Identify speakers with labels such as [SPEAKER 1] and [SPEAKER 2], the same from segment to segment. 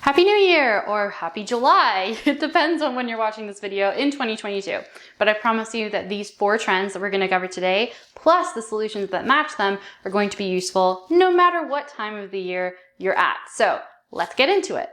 [SPEAKER 1] Happy New Year or Happy July. It depends on when you're watching this video in 2022. But I promise you that these 4 trends that we're going to cover today, plus the solutions that match them, are going to be useful no matter what time of the year you're at. So let's get into it.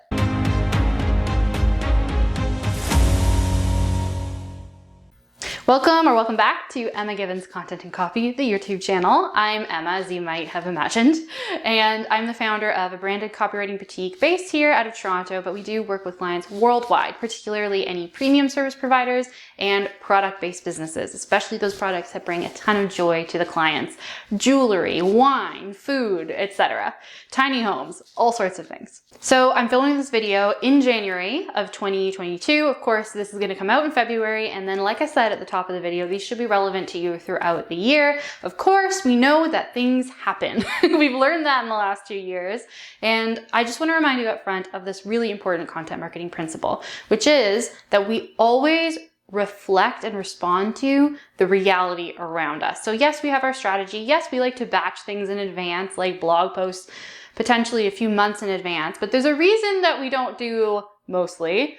[SPEAKER 1] Welcome back to Emma Given's Content and Copy, the YouTube channel. I'm Emma, as you might have imagined, and I'm the founder of a branded copywriting boutique based here out of Toronto, but we do work with clients worldwide, particularly any premium service providers and product-based businesses, especially those products that bring a ton of joy to the clients. Jewelry, wine, food, etc. Tiny homes, all sorts of things. So I'm filming this video in January of 2022. Of course, this is going to come out in February, and then like I said at the top of the video, these should be relevant to you throughout the year. Of course, we know that things happen. We've learned that in the last 2 years. And I just want to remind you up front of this really important content marketing principle, which is that we always reflect and respond to the reality around us. So yes, we have our strategy. Yes, we like to batch things in advance, like blog posts, potentially a few months in advance, but there's a reason that we don't do mostly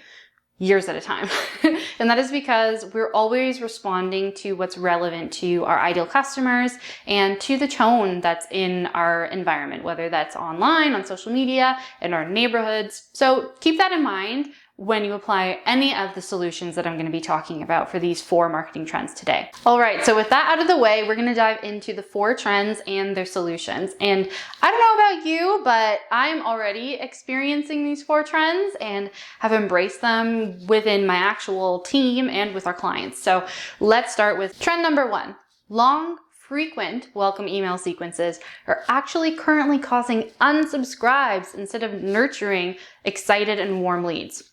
[SPEAKER 1] years at a time. And that is because we're always responding to what's relevant to our ideal customers and to the tone that's in our environment, whether that's online, on social media, in our neighborhoods. So keep that in mind when you apply any of the solutions that I'm going to be talking about for these 4 marketing trends today. All right, so with that out of the way, we're going to dive into the 4 trends and their solutions. And I don't know about you, but I'm already experiencing these 4 trends and have embraced them within my actual team and with our clients. So let's start with trend number 1. Long, frequent welcome email sequences are actually currently causing unsubscribes instead of nurturing excited and warm leads.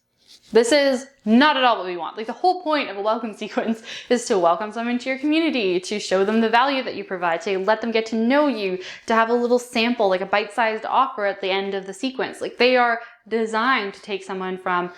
[SPEAKER 1] This is not at all what we want. Like, the whole point of a welcome sequence is to welcome someone to your community, to show them the value that you provide, to let them get to know you, to have a little sample, like a bite-sized offer at the end of the sequence. Like, they are designed to take someone from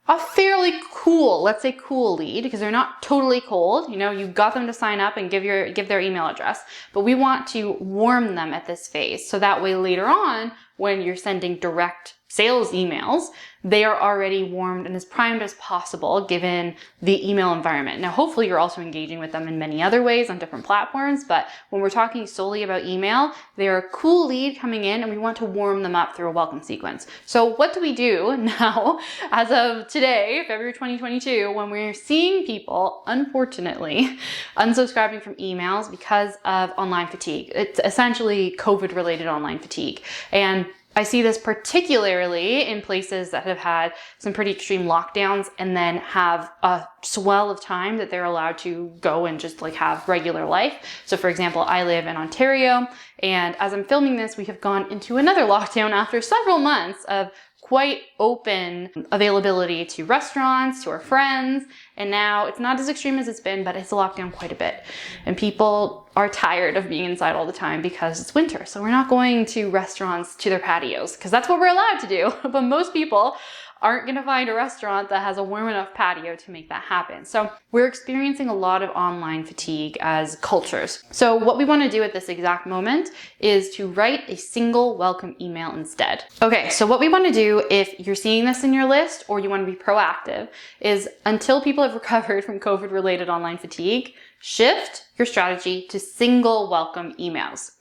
[SPEAKER 1] a fairly cool, let's say cool lead, because they're not totally cold. You know, you got them to sign up and give their email address, but we want to warm them at this phase. So that way later on, when you're sending direct sales emails, they are already warmed and as primed as possible given the email environment. Now, hopefully you're also engaging with them in many other ways on different platforms, but when we're talking solely about email, they're a cool lead coming in and we want to warm them up through a welcome sequence. So what do we do now as of today, February 2022, when we're seeing people, unfortunately, unsubscribing from emails because of online fatigue? It's essentially COVID-related online fatigue. And I see this particularly in places that have had some pretty extreme lockdowns and then have a swell of time that they're allowed to go and just like have regular life. So for example, I live in Ontario, and as I'm filming this, we have gone into another lockdown after several months of quite open availability to restaurants, to our friends, and now it's not as extreme as it's been, but it's locked down quite a bit. And people are tired of being inside all the time because it's winter. So we're not going to restaurants to their patios because that's what we're allowed to do. But most people aren't going to find a restaurant that has a warm enough patio to make that happen. So we're experiencing a lot of online fatigue as cultures. So what we want to do at this exact moment is to write a single welcome email instead. Okay, so what we want to do if you're seeing this in your list or you want to be proactive is until people have recovered from COVID-related online fatigue, shift your strategy to single welcome emails.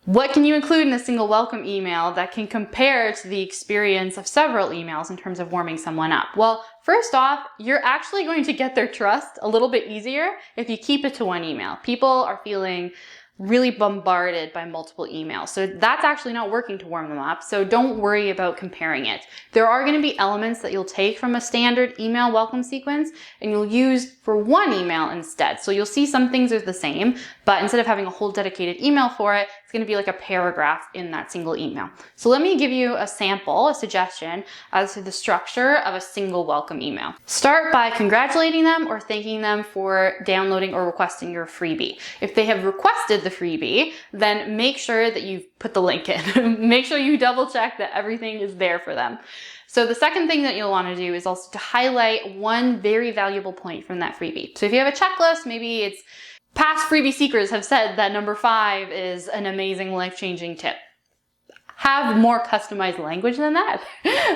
[SPEAKER 1] What can you include in a single welcome email that can compare to the experience of several emails in terms of warming someone up? Well, first off, you're actually going to get their trust a little bit easier if you keep it to 1 email. People are feeling really bombarded by multiple emails. So that's actually not working to warm them up. So don't worry about comparing it. There are going to be elements that you'll take from a standard email welcome sequence and you'll use for 1 email instead. So you'll see some things are the same, but instead of having a whole dedicated email for it, it's going to be like a paragraph in that single email. So let me give you a sample, a suggestion as to the structure of a single welcome email. Start by congratulating them or thanking them for downloading or requesting your freebie. If they have requested the freebie, then make sure that you've put the link in. Make sure you double check that everything is there for them. So the second thing that you'll want to do is also to highlight one very valuable point from that freebie. So if you have a checklist, maybe it's past freebie seekers have said that number 5 is an amazing life-changing tip. have more customized language than that,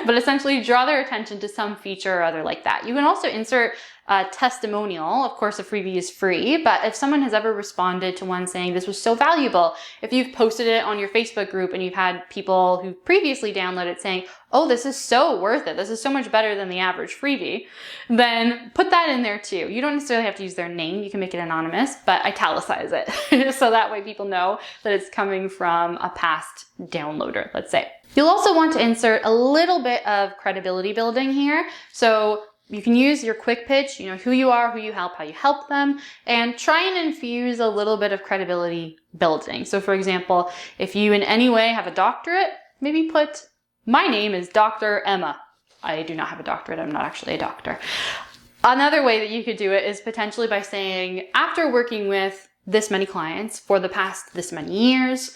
[SPEAKER 1] but essentially draw their attention to some feature or other like that. You can also insert a testimonial. Of course, a freebie is free, but if someone has ever responded to one saying this was so valuable, if you've posted it on your Facebook group and you've had people who previously downloaded it saying, oh, this is so worth it, this is so much better than the average freebie, then put that in there too. You don't necessarily have to use their name. You can make it anonymous, but italicize it so that way people know that it's coming from a past downloader, let's say. You'll also want to insert a little bit of credibility building here. So you can use your quick pitch, who you are, who you help, how you help them, and try and infuse a little bit of credibility building. So for example, if you in any way have a doctorate, maybe put, my name is Dr. Emma. I do not have a doctorate. I'm not actually a doctor. Another way that you could do it is potentially by saying, after working with this many clients for the past this many years,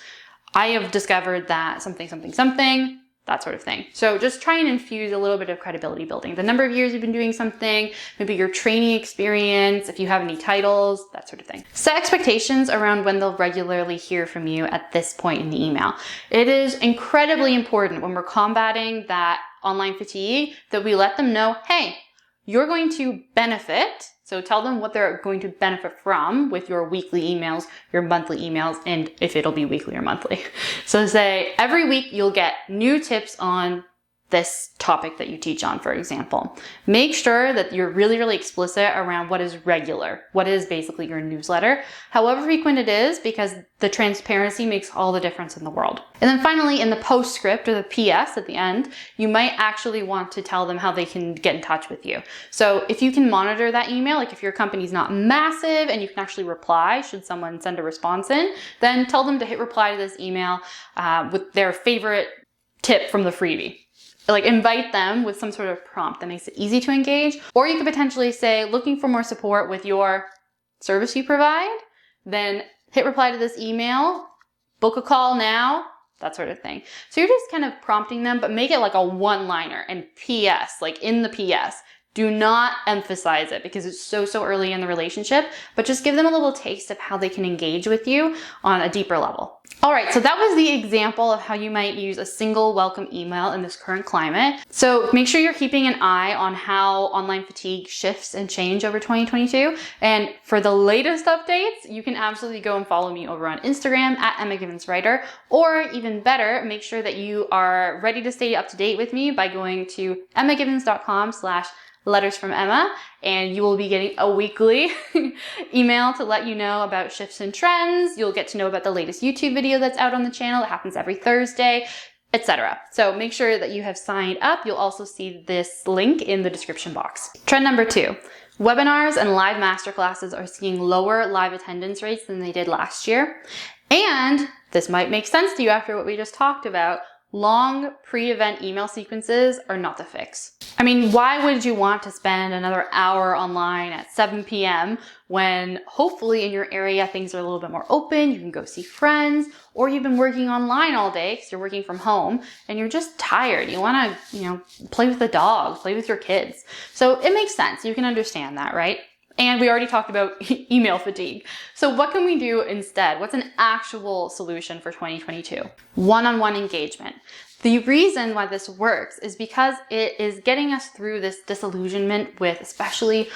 [SPEAKER 1] I have discovered that something, something, something, that sort of thing. So just try and infuse a little bit of credibility building. The number of years you've been doing something, maybe your training experience, if you have any titles, that sort of thing. Set expectations around when they'll regularly hear from you at this point in the email. It is incredibly important when we're combating that online fatigue that we let them know, hey, you're going to benefit. So tell them what they're going to benefit from with your weekly emails, your monthly emails, and if it'll be weekly or monthly. So say every week you'll get new tips on this topic that you teach on, for example. Make sure that you're really, really explicit around what is regular, what is basically your newsletter, however frequent it is, because the transparency makes all the difference in the world. And then finally, in the postscript or the PS at the end, you might actually want to tell them how they can get in touch with you. So if you can monitor that email, like if your company's not massive and you can actually reply should someone send a response in, then tell them to hit reply to this email with their favorite tip from the freebie. Like invite them with some sort of prompt that makes it easy to engage. Or you could potentially say, looking for more support with your service you provide, then hit reply to this email, book a call now, that sort of thing. So you're just kind of prompting them, but make it like a one-liner and PS, like in the PS. Do not emphasize it because it's so early in the relationship, but just give them a little taste of how they can engage with you on a deeper level. All right, so that was the example of how you might use a single welcome email in this current climate. So make sure you're keeping an eye on how online fatigue shifts and change over 2022. And for the latest updates, you can absolutely go and follow me over on Instagram at @EmmaGibbonsWriter, or even better, make sure that you are ready to stay up to date with me by going to emmagibbons.com/letters from Emma, and you will be getting a weekly email to let you know about shifts and trends. You'll get to know about the latest YouTube video that's out on the channel. It happens every Thursday, etc. So make sure that you have signed up. You'll also see this link in the description box. Trend number 2. Webinars and live masterclasses are seeing lower live attendance rates than they did last year. And this might make sense to you after what we just talked about. Long pre-event email sequences are not the fix. I mean, why would you want to spend another hour online at 7 p.m. when hopefully in your area things are a little bit more open, you can go see friends, or you've been working online all day because you're working from home and you're just tired. You want to, play with the dog, play with your kids. So it makes sense. You can understand that, right? And we already talked about email fatigue. So what can we do instead? What's an actual solution for 2022? One-on-one engagement. The reason why this works is because it is getting us through this disillusionment with especially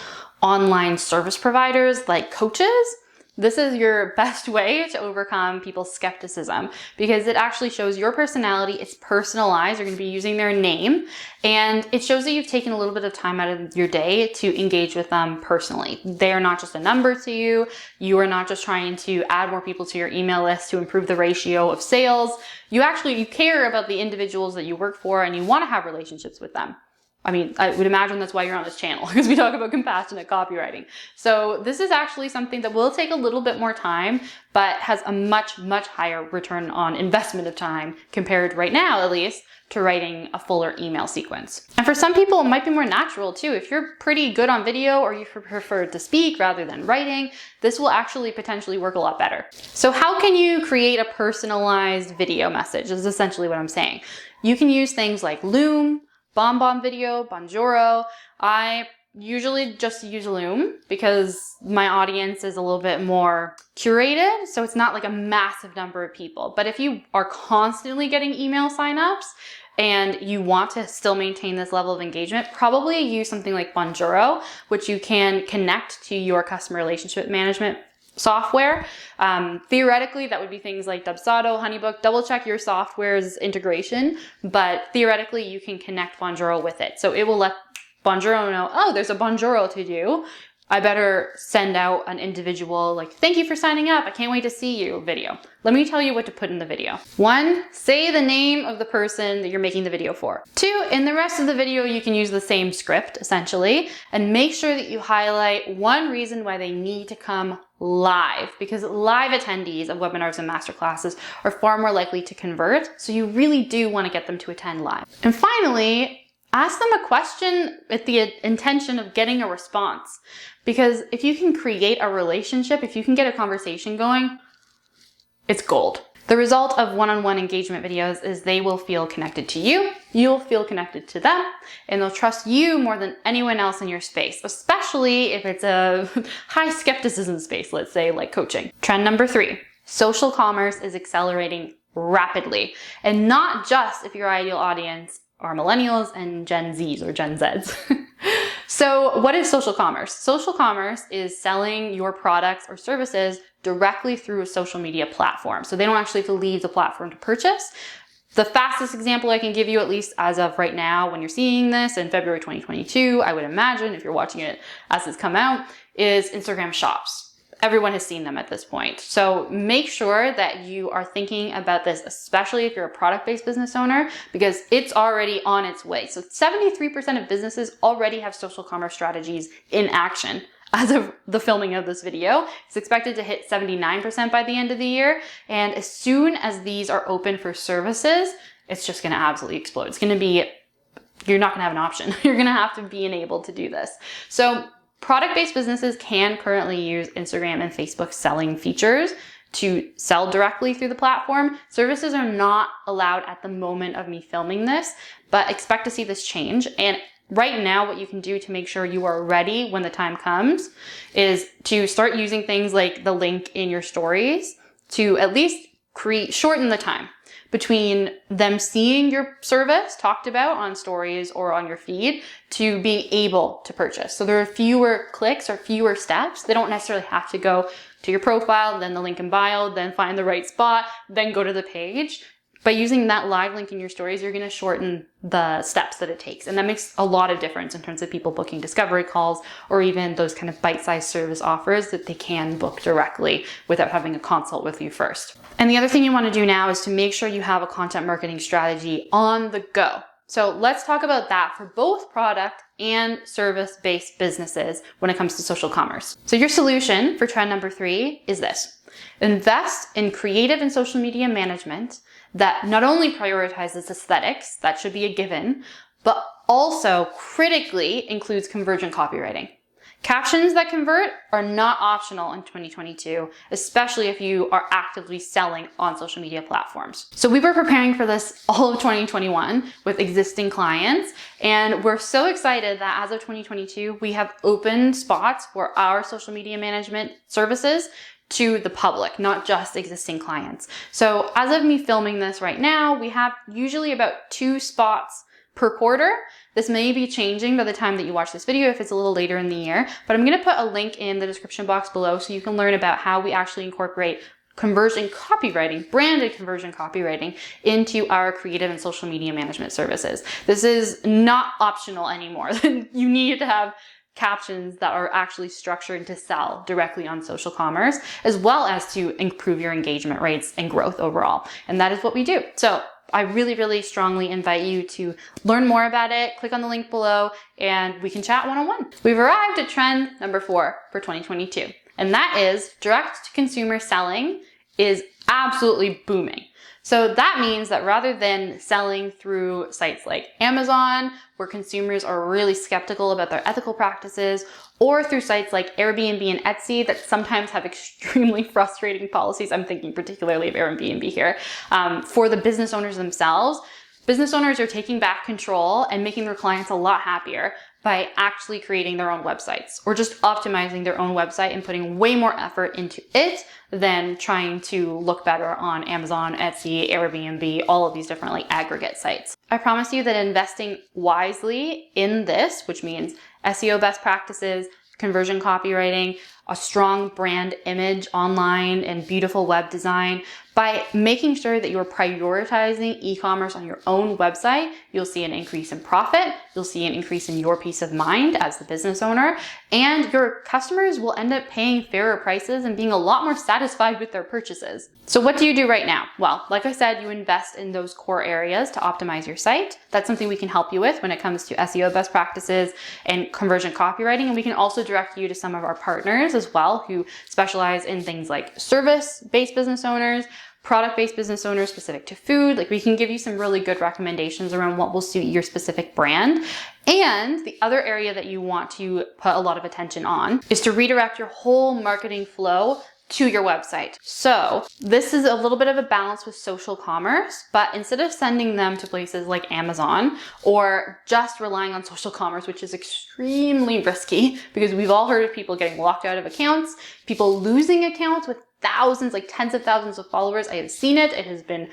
[SPEAKER 1] online service providers like coaches. This is your best way to overcome people's skepticism because it actually shows your personality. It's personalized. You're going to be using their name, and it shows that you've taken a little bit of time out of your day to engage with them personally. They are not just a number to you. You are not just trying to add more people to your email list to improve the ratio of sales. You care about the individuals that you work for, and you want to have relationships with them. I mean, I would imagine that's why you're on this channel, because we talk about compassionate copywriting. So this is actually something that will take a little bit more time, but has a much higher return on investment of time compared right now, at least, to writing a fuller email sequence. And for some people, it might be more natural too. If you're pretty good on video or you prefer to speak rather than writing, this will actually potentially work a lot better. So how can you create a personalized video message is essentially what I'm saying. You can use things like Loom, BombBomb Video, Bonjoro. I usually just use Loom because my audience is a little bit more curated. So it's not like a massive number of people. But if you are constantly getting email signups and you want to still maintain this level of engagement, probably use something like Bonjoro, which you can connect to your customer relationship management software. Theoretically, that would be things like Dubsado, Honeybook. Double check your software's integration, but theoretically you can connect Bonjoro with it. So it will let Bonjoro know, oh, there's a Bonjoro to do. I better send out an individual, like, thank you for signing up. I can't wait to see you video. Let me tell you what to put in the video. 1, say the name of the person that you're making the video for. 2, in the rest of the video, you can use the same script essentially, and make sure that you highlight one reason why they need to come live, because live attendees of webinars and masterclasses are far more likely to convert. So you really do want to get them to attend live. And finally, ask them a question with the intention of getting a response. Because if you can create a relationship, if you can get a conversation going, it's gold. The result of one-on-one engagement videos is they will feel connected to you, you'll feel connected to them, and they'll trust you more than anyone else in your space, especially if it's a high skepticism space, let's say like coaching. Trend number 3, social commerce is accelerating rapidly, and not just if your ideal audience are millennials and Gen Zs or Gen Zs. So what is social commerce? Social commerce is selling your products or services directly through a social media platform. So they don't actually have to leave the platform to purchase. The fastest example I can give you, at least as of right now, when you're seeing this in February 2022, I would imagine if you're watching it as it's come out, is Instagram Shops. Everyone has seen them at this point. So make sure that you are thinking about this, especially if you're a product-based business owner, because it's already on its way. So 73% of businesses already have social commerce strategies in action. As of the filming of this video, it's expected to hit 79% by the end of the year. And as soon as these are open for services, it's just going to absolutely explode. It's going to be, you're not going to have an option. You're going to have to be enabled to do this. So product-based businesses can currently use Instagram and Facebook selling features to sell directly through the platform. Services are not allowed at the moment of me filming this, but expect to see this change. And right now, what you can do to make sure you are ready when the time comes is to start using things like the link in your stories to at least shorten the time between them seeing your service talked about on stories or on your feed to being able to purchase. So there are fewer clicks or fewer steps. They don't necessarily have to go to your profile, then the link in bio, then find the right spot, then go to the page. By using that live link in your stories, you're going to shorten the steps that it takes. And that makes a lot of difference in terms of people booking discovery calls or even those kind of bite-sized service offers that they can book directly without having a consult with you first. And the other thing you want to do now is to make sure you have a content marketing strategy on the go. So let's talk about that for both product and service-based businesses when it comes to social commerce. So your solution for trend number 3 is this. Invest in creative and social media management that not only prioritizes aesthetics, that should be a given, but also critically includes convergent copywriting. Captions that convert are not optional in 2022, especially if you are actively selling on social media platforms. So we were preparing for this all of 2021 with existing clients, and we're so excited that as of 2022, we have open spots for our social media management services to the public, not just existing clients. So as of me filming this right now, we have usually about 2 spots per quarter. This may be changing by the time that you watch this video if it's a little later in the year, but I'm going to put a link in the description box below so you can learn about how we actually incorporate conversion copywriting, branded conversion copywriting into our creative and social media management services. This is not optional anymore. You need to have captions that are actually structured to sell directly on social commerce, as well as to improve your engagement rates and growth overall. And that is what we do. So I really, really strongly invite you to learn more about it. Click on the link below and we can chat one-on-one. We've arrived at trend number 4 for 2022. And that is direct to consumer selling is absolutely booming. So that means that rather than selling through sites like Amazon, where consumers are really skeptical about their ethical practices, or through sites like Airbnb and Etsy that sometimes have extremely frustrating policies, I'm thinking particularly of Airbnb here, for the business owners themselves, Business owners are taking back control and making their clients a lot happier by actually creating their own websites or just optimizing their own website and putting way more effort into it than trying to look better on Amazon, Etsy, Airbnb, all of these different like aggregate sites. I promise you that investing wisely in this, which means SEO best practices, conversion copywriting, a strong brand image online, and beautiful web design, by making sure that you're prioritizing e-commerce on your own website, you'll see an increase in profit, you'll see an increase in your peace of mind as the business owner, and your customers will end up paying fairer prices and being a lot more satisfied with their purchases. So what do you do right now? Well, like I said, you invest in those core areas to optimize your site. That's something we can help you with when it comes to SEO best practices and conversion copywriting. And we can also direct you to some of our partners as well who specialize in things like service-based business owners, product-based business owners specific to food. Like, we can give you some really good recommendations around what will suit your specific brand. And the other area that you want to put a lot of attention on is to redirect your whole marketing flow to your website. So this is a little bit of a balance with social commerce, but instead of sending them to places like Amazon or just relying on social commerce, which is extremely risky because we've all heard of people getting locked out of accounts, people losing accounts with thousands, like tens of thousands of followers. I have seen it. It has been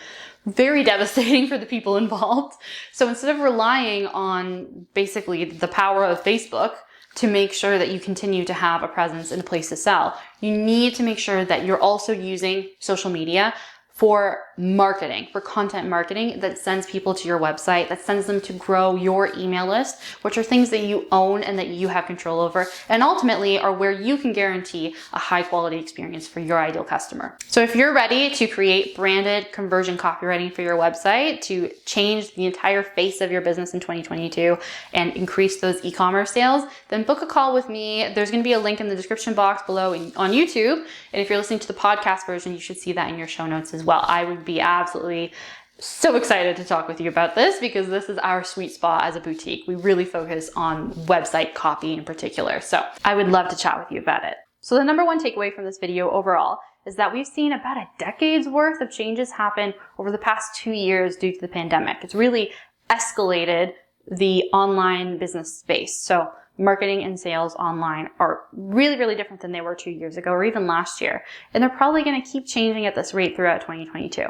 [SPEAKER 1] very devastating for the people involved. So instead of relying on basically the power of Facebook to make sure that you continue to have a presence and a place to sell, you need to make sure that you're also using social media for marketing, for content marketing that sends people to your website, that sends them to grow your email list, which are things that you own and that you have control over, and ultimately are where you can guarantee a high quality experience for your ideal customer. So if you're ready to create branded conversion copywriting for your website to change the entire face of your business in 2022 and increase those e-commerce sales, then book a call with me. There's going to be a link in the description box below on YouTube. And if you're listening to the podcast version, you should see that in your show notes as well. I would be absolutely so excited to talk with you about this because this is our sweet spot as a boutique. We really focus on website copy in particular. So I would love to chat with you about it. So the number one takeaway from this video overall is that we've seen about a decade's worth of changes happen over the past 2 years due to the pandemic. It's really escalated the online business space. So marketing and sales online are really, really different than they were 2 years ago or even last year. And they're probably going to keep changing at this rate throughout 2022.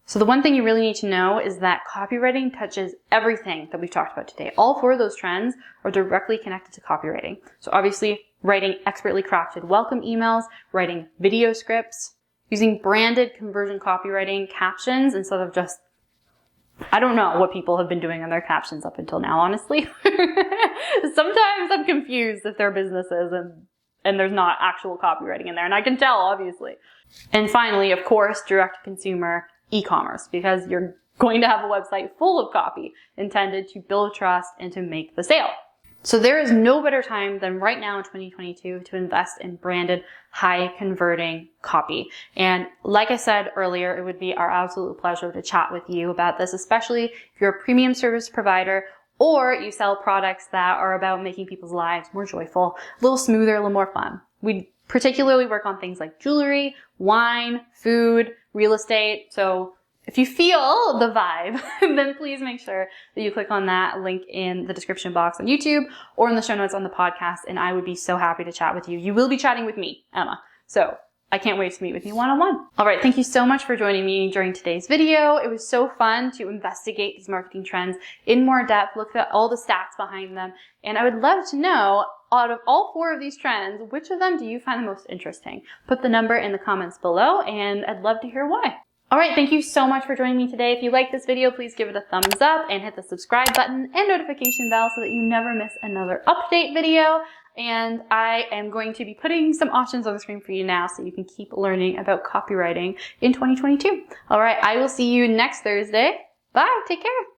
[SPEAKER 1] So the one thing you really need to know is that copywriting touches everything that we've talked about today. All four of those trends are directly connected to copywriting. So obviously, writing expertly crafted welcome emails, writing video scripts, using branded conversion copywriting captions instead of just, I don't know what people have been doing on their captions up until now, honestly. Sometimes I'm confused if they're businesses and there's not actual copywriting in there, and I can tell, obviously. And finally, of course, direct-to-consumer e-commerce, because you're going to have a website full of copy intended to build trust and to make the sale. So there is no better time than right now in 2022 to invest in branded, high-converting copy. And like I said earlier, it would be our absolute pleasure to chat with you about this, especially if you're a premium service provider or you sell products that are about making people's lives more joyful, a little smoother, a little more fun. We particularly work on things like jewelry, wine, food, real estate. So if you feel the vibe, then please make sure that you click on that link in the description box on YouTube or in the show notes on the podcast, and I would be so happy to chat with you. You will be chatting with me, Emma. So I can't wait to meet with you one-on-one. All right, thank you so much for joining me during today's video. It was so fun to investigate these marketing trends in more depth, look at all the stats behind them, and I would love to know, out of all four of these trends, which of them do you find the most interesting? Put the number in the comments below, and I'd love to hear why. All right, thank you so much for joining me today. If you like this video, please give it a thumbs up and hit the subscribe button and notification bell so that you never miss another update video. And I am going to be putting some options on the screen for you now so you can keep learning about copywriting in 2022. All right, I will see you next Thursday. Bye, take care.